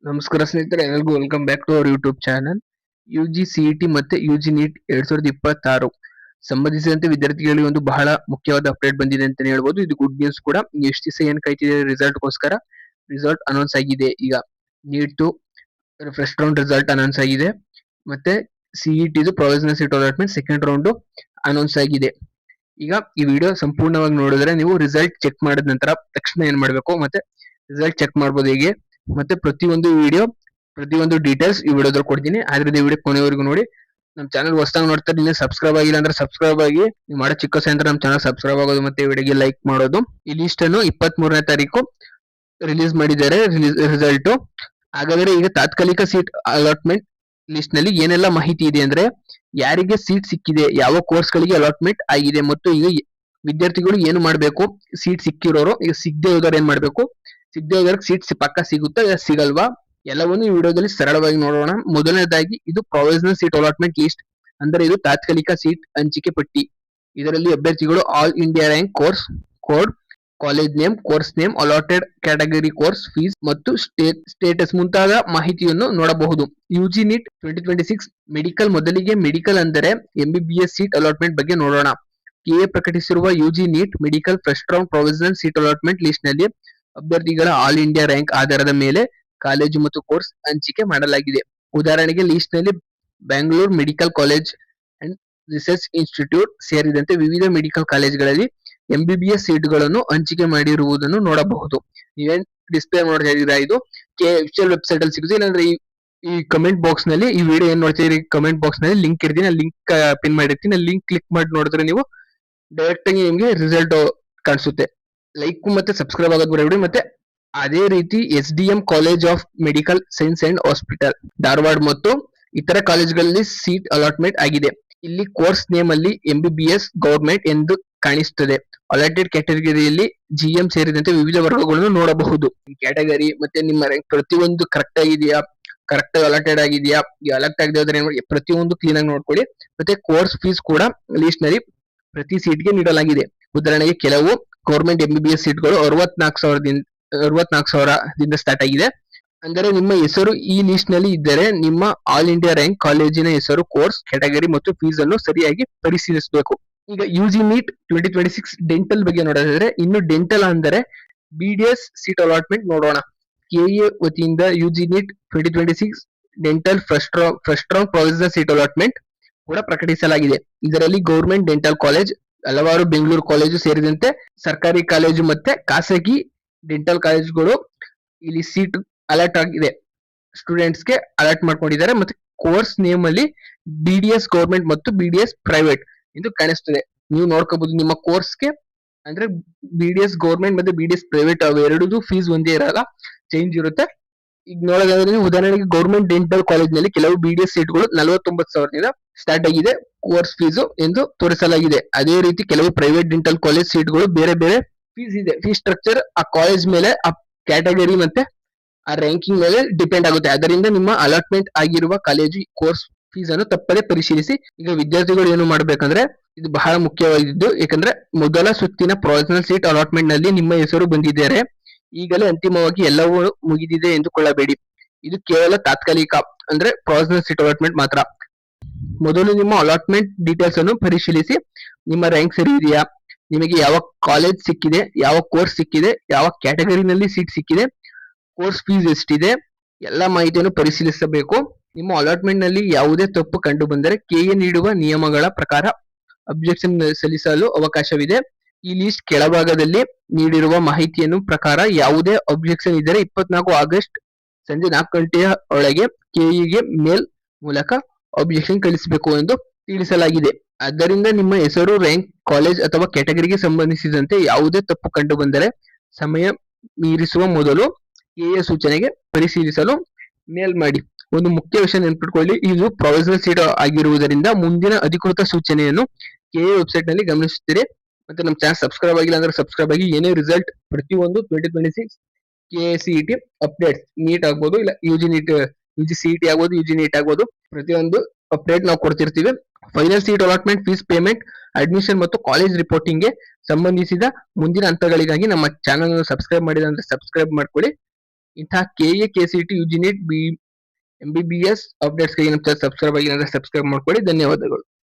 ನಮಸ್ಕಾರ ಸ್ನೇಹಿತರೆ, ಎಲ್ಲರಿಗೂ welcome back to our YouTube channel. UGCET ಮತ್ತೆ UG ನೀಟ್ 2026 ಸಂಬಂಧಿಸಿದಂತೆ ವಿದ್ಯಾರ್ಥಿಗಳಿಗೆ ಒಂದು ಬಹಳ ಮುಖ್ಯವಾದ ಅಪ್ಡೇಟ್ ಬಂದಿದೆ ಅಂತ ಹೇಳ್ಬೋದು. ಇದು ಗುಡ್ ನ್ಯೂಸ್ ಕೂಡ. ಎಷ್ಟು ದಿವಸ ಏನ್ ಕಾಯ್ತಿದೆ ರಿಸಲ್ಟ್ಗೋಸ್ಕರ, ರಿಸಲ್ಟ್ ಅನೌನ್ಸ್ ಆಗಿದೆ. ಈಗ NEET first round result announce ಆಗಿದೆ, ಮತ್ತೆ CET provisional seat allotment second round announce ಆಗಿದೆ. ಈಗ ಈ ವಿಡಿಯೋ ಸಂಪೂರ್ಣವಾಗಿ ನೋಡಿದ್ರೆ ನೀವು ರಿಸಲ್ಟ್ ಚೆಕ್ ಮಾಡಿದ ನಂತರ ತಕ್ಷಣ ಏನ್ ಮಾಡ್ಬೇಕು, ಮತ್ತೆ ರಿಸಲ್ಟ್ ಚೆಕ್ ಮಾಡ್ಬೋದು ಹೇಗೆ, ಮತ್ತೆ ಪ್ರತಿಯೊಂದು ಡೀಟೇಲ್ಸ್ ಈ ವಿಡಿಯೋದಲ್ಲಿ ಕೊಡ್ತೀನಿ. ಆದ್ರಿಂದ ಈ ವಿಡಿಯೋ ಕೊನೆವರೆಗೂ ನೋಡಿ. ನಮ್ಮ ಚಾನಲ್ ಹೊಸದಾಗಿ ನೋಡ್ತಾರೆ, ಇನ್ನೂ ಸಬ್ಸ್ಕ್ರೈಬ್ ಆಗಿಲ್ಲ ಅಂದ್ರೆ ಸಬ್ಸ್ಕ್ರೈಬ್ ಆಗಿ. ನೀವು ಮಾಡೋ ಚಿಕ್ಕ ಸಹಾಯ ಅಂದ್ರೆ ನಮ್ಮ ಚಾನಲ್ ಸಬ್ಸ್ಕ್ರೈಬ್ ಆಗೋದು ಮತ್ತೆ ವಿಡಿಯೋಗೆ ಲೈಕ್ ಮಾಡೋದು. ಈ ಲಿಸ್ಟ್ ಅನ್ನು 23ನೇ ತಾರೀಕು ರಿಲೀಸ್ ಮಾಡಿದ್ದಾರೆ ರಿಸಲ್ಟ್. ಹಾಗಾದ್ರೆ ಈಗ ತಾತ್ಕಾಲಿಕ ಸೀಟ್ ಅಲಾಟ್ಮೆಂಟ್ ಲಿಸ್ಟ್ ನಲ್ಲಿ ಏನೆಲ್ಲ ಮಾಹಿತಿ ಇದೆ ಅಂದ್ರೆ, ಯಾರಿಗೆ ಸೀಟ್ ಸಿಕ್ಕಿದೆ, ಯಾವ ಕೋರ್ಸ್ ಗಳಿಗೆ ಅಲಾಟ್ಮೆಂಟ್ ಆಗಿದೆ, ಮತ್ತು ಈಗ ವಿದ್ಯಾರ್ಥಿಗಳು ಏನು ಮಾಡಬೇಕು, ಸೀಟ್ ಸಿಕ್ಕಿರೋರು ಈಗ ಸಿಗದೆ ಹೋದವ್ರು ಏನ್ ಮಾಡ್ಬೇಕು, ಸಿಗದೆ ಹೋದವ್ರಿಗೆ ಸೀಟ್ ಪಕ್ಕ ಸಿಗುತ್ತಾ ಸಿಗಲ್ವಾ, ಎಲ್ಲವನ್ನು ಈ ವಿಡಿಯೋದಲ್ಲಿ ಸರಳವಾಗಿ ನೋಡೋಣ. ಮೊದಲನೇದಾಗಿ ಇದು ಪ್ರೊವಿಷನಲ್ ಸೀಟ್ ಅಲಾಟ್ಮೆಂಟ್ ಲಿಸ್ಟ್, ಅಂದ್ರೆ ಇದು ತಾತ್ಕಾಲಿಕ ಸೀಟ್ ಹಂಚಿಕೆ ಪಟ್ಟಿ. ಇದರಲ್ಲಿ ಅಭ್ಯರ್ಥಿಗಳು all India rank, course code, college name, course name, allotted category, course fees ಮತ್ತು ಸ್ಟೇಟಸ್ ಮುಂತಾದ ಮಾಹಿತಿಯನ್ನು ನೋಡಬಹುದು. UG NEET 2026 medical. ಮೊದಲಿಗೆ ಮೆಡಿಕಲ್ ಅಂದರೆ MBBS ಸೀಟ್ ಅಲಾಟ್ಮೆಂಟ್ ಬಗ್ಗೆ ನೋಡೋಣ. KA ಪ್ರಕಟಿಸಿರುವ UG NEET medical first round provisional seat allotment list ನಲ್ಲಿ ಅಭ್ಯರ್ಥಿಗಳ ಆಲ್ ಇಂಡಿಯಾ ರ್ಯಾಂಕ್ ಆಧಾರದ ಮೇಲೆ ಕಾಲೇಜು ಮತ್ತು ಕೋರ್ಸ್ ಹಂಚಿಕೆ ಮಾಡಲಾಗಿದೆ. ಉದಾಹರಣೆಗೆ ಲಿಸ್ಟ್ ನಲ್ಲಿ Bengaluru medical college and research institute ಸೇರಿದಂತೆ ವಿವಿಧ ಮೆಡಿಕಲ್ ಕಾಲೇಜುಗಳಲ್ಲಿ MBBS ಸೀಟ್ಗಳನ್ನು ಹಂಚಿಕೆ ಮಾಡಿರುವುದನ್ನು ನೋಡಬಹುದು. ನೀವೇನ್ ಡಿಸ್ಪ್ಲೇ ನೋಡ್ತಾ ಇದ್ದೀರಾ, ಇದು KFCL ವೆಬ್ಸೈಟ್ ಅಲ್ಲಿ ಸಿಗುತ್ತೆ. ಇಲ್ಲಾಂದ್ರೆ ಈ ಕಮೆಂಟ್ ಬಾಕ್ಸ್ ನಲ್ಲಿ ಈ ವಿಡಿಯೋ ಏನ್ ನೋಡ್ತೀರಿ, ಕಮೆಂಟ್ ಬಾಕ್ಸ್ ನಲ್ಲಿ ಲಿಂಕ್ ಇರ್ತೀನಿ, ಲಿಂಕ್ ಪಿನ್ ಮಾಡಿರ್ತೀನಿ. ಲಿಂಕ್ ಕ್ಲಿಕ್ ಮಾಡಿ ನೋಡಿದ್ರೆ ನೀವು ಡೈರೆಕ್ಟ್ ಆಗಿ ನಿಮ್ಗೆ ರಿಸಲ್ಟ್ ಕಾಣಿಸುತ್ತೆ. ಲೈಕ್ ಮತ್ತೆ ಸಬ್ಸ್ಕ್ರೈಬ್ ಆಗೋದು ಬರಬೇಡಿ. ಮತ್ತೆ ಅದೇ ರೀತಿ SDM college of medical science and hospital Dharwad ಮತ್ತು ಇತರ ಕಾಲೇಜುಗಳಲ್ಲಿ ಸೀಟ್ ಅಲಾಟ್ಮೆಂಟ್ ಆಗಿದೆ. ಇಲ್ಲಿ ಕೋರ್ಸ್ ನೇಮ್ ಅಲ್ಲಿ MBBS ಗವರ್ಮೆಂಟ್ ಎಂದು ಕಾಣಿಸುತ್ತದೆ. ಅಲಾಟೆಡ್ ಕ್ಯಾಟಗರಿಯಲ್ಲಿ GM ಸೇರಿದಂತೆ ವಿವಿಧ ವರ್ಗಗಳನ್ನು ನೋಡಬಹುದು. ಕ್ಯಾಟಗರಿ ಮತ್ತೆ ನಿಮ್ಮ ರ್ಯಾಂಕ್ ಪ್ರತಿಯೊಂದು ಕರೆಕ್ಟ್ ಆಗಿದೆಯಾ, ಕರೆಕ್ಟ್ ಆಗಿ ಅಲಾಟೆಡ್ ಆಗಿದೆಯಾ, ಅಲಾಟ್ ಆಗದೆ ಹೋದ್ರೆ ಪ್ರತಿಯೊಂದು ಕ್ಲೀನ್ ಆಗಿ ನೋಡ್ಕೊಳ್ಳಿ. ಮತ್ತೆ ಕೋರ್ಸ್ ಫೀಸ್ ಕೂಡ ಲಿಸ್ಟ್ ನಲ್ಲಿ ಪ್ರತಿ ಸೀಟ್ಗೆ ನೀಡಲಾಗಿದೆ. ಉದಾಹರಣೆಗೆ ಕೆಲವು ಗೌರ್ಮೆಂಟ್ MBBS ಸೀಟ್ಗಳು 64,000ದಿಂದ ಸ್ಟಾರ್ಟ್ ಆಗಿದೆ. ಅಂದರೆ ನಿಮ್ಮ ಹೆಸರು ಈ ಲಿಸ್ಟ್ ನಲ್ಲಿ ಇದ್ದರೆ ನಿಮ್ಮ ಆಲ್ ಇಂಡಿಯಾ ರ್ಯಾಂಕ್, ಕಾಲೇಜಿನ ಹೆಸರು, ಕೋರ್ಸ್ ಕ್ಯಾಟಗರಿ ಮತ್ತು ಫೀಸ್ ಅನ್ನು ಸರಿಯಾಗಿ ಪರಿಶೀಲಿಸಬೇಕು. ಈಗ UG ನೀಟ್ 2026 ಡೆಂಟಲ್ ಬಗ್ಗೆ ನೋಡೋದಾದ್ರೆ, ಇನ್ನು ಡೆಂಟಲ್ ಅಂದರೆ BDS ಸೀಟ್ ಅಲಾಟ್ಮೆಂಟ್ ನೋಡೋಣ. KA ವತಿಯಿಂದ UG NEET 2026 dental first round provisional seat allotment ಕೂಡ ಪ್ರಕಟಿಸಲಾಗಿದೆ. ಇದರಲ್ಲಿ ಗೌರ್ಮೆಂಟ್ ಡೆಂಟಲ್ ಕಾಲೇಜ್, ಹಲವಾರು ಬೆಂಗಳೂರು ಕಾಲೇಜು ಸೇರಿದಂತೆ ಸರ್ಕಾರಿ ಕಾಲೇಜು ಮತ್ತೆ ಖಾಸಗಿ ಡೆಂಟಲ್ ಕಾಲೇಜುಗಳು ಇಲ್ಲಿ ಸೀಟ್ ಅಲಾಟ್ ಆಗಿದೆ. ಸ್ಟೂಡೆಂಟ್ಸ್ ಗೆ ಅಲಾಟ್ ಮಾಡ್ಕೊಂಡಿದ್ದಾರೆ. ಮತ್ತೆ ಕೋರ್ಸ್ ನೇಮ್ ಅಲ್ಲಿ BDS ಗೌರ್ಮೆಂಟ್ ಮತ್ತು BDS ಪ್ರೈವೇಟ್ ಎಂದು ಕಾಣಿಸ್ತದೆ. ನೀವು ನೋಡ್ಕೋಬಹುದು ನಿಮ್ಮ ಕೋರ್ಸ್ಗೆ, ಅಂದ್ರೆ BDS ಗೌರ್ಮೆಂಟ್ ಮತ್ತೆ BDS ಪ್ರೈವೇಟ್ ಅವೆರಡೂ ಫೀಸ್ ಒಂದೇ ಇರಲ್ಲ, ಚೇಂಜ್ ಇರುತ್ತೆ. ಈಗ ನೋಡೋದಾದ್ರೆ ಉದಾಹರಣೆಗೆ ಗೌರ್ಮೆಂಟ್ ಡೆಂಟಲ್ ಕಾಲೇಜ್ ನಲ್ಲಿ ಕೆಲವು BDS ಸೀಟ್ಗಳು 49,000ದಿಂದ ಸ್ಟಾರ್ಟ್ ಆಗಿದೆ ಕೋರ್ಸ್ ಫೀಸ್ ಎಂದು ತೋರಿಸಲಾಗಿದೆ. ಅದೇ ರೀತಿ ಕೆಲವು ಪ್ರೈವೇಟ್ ಡೆಂಟಲ್ ಕಾಲೇಜ್ ಸೀಟ್ಗಳು ಬೇರೆ ಬೇರೆ ಫೀಸ್ ಇದೆ. ಫೀಸ್ ಸ್ಟ್ರಕ್ಚರ್ ಆ ಕಾಲೇಜ್ ಮೇಲೆ, ಆ ಕ್ಯಾಟಗರಿ ಮತ್ತೆ ಆ ರ್ಯಾಂಕಿಂಗ್ ಮೇಲೆ ಡಿಪೆಂಡ್ ಆಗುತ್ತೆ. ಅದರಿಂದ ನಿಮ್ಮ ಅಲಾಟ್ಮೆಂಟ್ ಆಗಿರುವ ಕಾಲೇಜು ಕೋರ್ಸ್ ಫೀಸ್ ಅನ್ನು ತಪ್ಪದೆ ಪರಿಶೀಲಿಸಿ. ಈಗ ವಿದ್ಯಾರ್ಥಿಗಳು ಏನು ಮಾಡ್ಬೇಕಂದ್ರೆ, ಇದು ಬಹಳ ಮುಖ್ಯವಾಗಿದ್ದು, ಯಾಕಂದ್ರೆ ಮೊದಲ ಸುತ್ತಿನ ಪ್ರೊವಿಷನಲ್ ಸೀಟ್ ಅಲಾಟ್ಮೆಂಟ್ ನಲ್ಲಿ ನಿಮ್ಮ ಹೆಸರು ಬಂದಿದ್ದಾರೆ, ಈಗಲೇ ಅಂತಿಮವಾಗಿ ಎಲ್ಲವೂ ಮುಗಿದಿದೆ ಎಂದುಕೊಳ್ಳಬೇಡಿ. ಇದು ಕೇವಲ ತಾತ್ಕಾಲಿಕ, ಅಂದ್ರೆ ಪ್ರೊವಿಷನಲ್ ಸೀಟ್ ಅಲಾಟ್ಮೆಂಟ್ ಮಾತ್ರ. ಮೊದಲು ನಿಮ್ಮ ಅಲಾಟ್ಮೆಂಟ್ ಡೀಟೇಲ್ಸ್ ಅನ್ನು ಪರಿಶೀಲಿಸಿ. ನಿಮ್ಮ ರ್ಯಾಂಕ್ ಸರಿ ಇದೆಯಾ, ನಿಮಗೆ ಯಾವ ಕಾಲೇಜ್ ಸಿಕ್ಕಿದೆ, ಯಾವ ಕೋರ್ಸ್ ಸಿಕ್ಕಿದೆ, ಯಾವ ಕ್ಯಾಟಗರಿನಲ್ಲಿ ಸೀಟ್ ಸಿಕ್ಕಿದೆ, ಕೋರ್ಸ್ ಫೀಸ್ ಎಷ್ಟಿದೆ, ಎಲ್ಲ ಮಾಹಿತಿಯನ್ನು ಪರಿಶೀಲಿಸಬೇಕು. ನಿಮ್ಮ ಅಲಾಟ್ಮೆಂಟ್ ನಲ್ಲಿ ಯಾವುದೇ ತಪ್ಪು ಕಂಡು ಬಂದರೆ KA ನೀಡುವ ನಿಯಮಗಳ ಪ್ರಕಾರ ಅಬ್ಜೆಕ್ಷನ್ ಸಲ್ಲಿಸಲು ಅವಕಾಶವಿದೆ. ಈ ಲಿಸ್ಟ್ ಕೆಳಭಾಗದಲ್ಲಿ ನೀಡಿರುವ ಮಾಹಿತಿಯನ್ನು ಪ್ರಕಾರ ಯಾವುದೇ ಅಬ್ಜೆಕ್ಷನ್ ಇದ್ದರೆ 24 ಆಗಸ್ಟ್ ಸಂಜೆ 4 ಗಂಟೆಯ ಒಳಗೆ KA ಗೆ ಮೇಲ್ ಮೂಲಕ ಅಬ್ಜೆಕ್ಷನ್ ಕಳಿಸಬೇಕು ಎಂದು ತಿಳಿಸಲಾಗಿದೆ. ಆದ್ದರಿಂದ ನಿಮ್ಮ ಹೆಸರು, ರ್ಯಾಂಕ್, ಕಾಲೇಜ್ ಅಥವಾ ಕ್ಯಾಟಗರಿಗೆ ಸಂಬಂಧಿಸಿದಂತೆ ಯಾವುದೇ ತಪ್ಪು ಕಂಡು ಬಂದರೆ ಸಮಯ ಮೀರಿಸುವ ಮೊದಲು KA ಸೂಚನೆಗೆ ಪರಿಶೀಲಿಸಲು ಮೇಲ್ ಮಾಡಿ. ಒಂದು ಮುಖ್ಯ ವಿಷಯ ನೆನಪಿಟ್ಕೊಳ್ಳಿ, ಇದು ಪ್ರೊವಿಷನಲ್ ಸೀಟ್ ಆಗಿರುವುದರಿಂದ ಮುಂದಿನ ಅಧಿಕೃತ ಸೂಚನೆಯನ್ನು KA ವೆಬ್ಸೈಟ್ ನಲ್ಲಿ ಗಮನಿಸುತ್ತೀರಿ. ಮತ್ತೆ ನಮ್ಮ ಚಾನಲ್ ಸಬ್ಸ್ಕ್ರೈಬ್ ಆಗಿಲ್ಲ ಅಂದ್ರೆ ಸಬ್ಸ್ಕ್ರೈಬ್ ಆಗಿ. ಏನೇ ರಿಸಲ್ಟ್ ಪ್ರತಿಯೊಂದು 2026 KCET ಅಪ್ಡೇಟ್ಸ್, ನೀಟ್ ಆಗ್ಬೋದು, ಇಲ್ಲ UGCET ಆಗ್ಬೋದು, UG ನೀಟ್ ಆಗ್ಬೋದು, ಪ್ರತಿಯೊಂದು ಅಪ್ಡೇಟ್ ನಾವು ಕೊಡ್ತಿರ್ತೀವಿ. Final seat allotment, fees payment, admission ಮತ್ತು ಕಾಲೇಜ್ ರಿಪೋರ್ಟಿಂಗ್ ಗೆ ಸಂಬಂಧಿಸಿದ ಮುಂದಿನ ಹಂತಗಳಿಗಾಗಿ ನಮ್ಮ ಚಾನಲ್ ಅನ್ನು ಸಬ್ಸ್ಕ್ರೈಬ್ ಮಾಡಿಲ್ಲ ಅಂದ್ರೆ ಸಬ್ಸ್ಕ್ರೈಬ್ ಮಾಡ್ಕೊಳ್ಳಿ. ಇಂತಹ KA KCET UG NEET MBBS ಅಪ್ಡೇಟ್ಸ್ಗೆ ಸಬ್ಸ್ಕ್ರೈಬ್ ಆಗಿಲ್ಲ ಅಂದ್ರೆ ಸಬ್ಸ್ಕ್ರೈಬ್ ಮಾಡ್ಕೊಳ್ಳಿ. ಧನ್ಯವಾದಗಳು.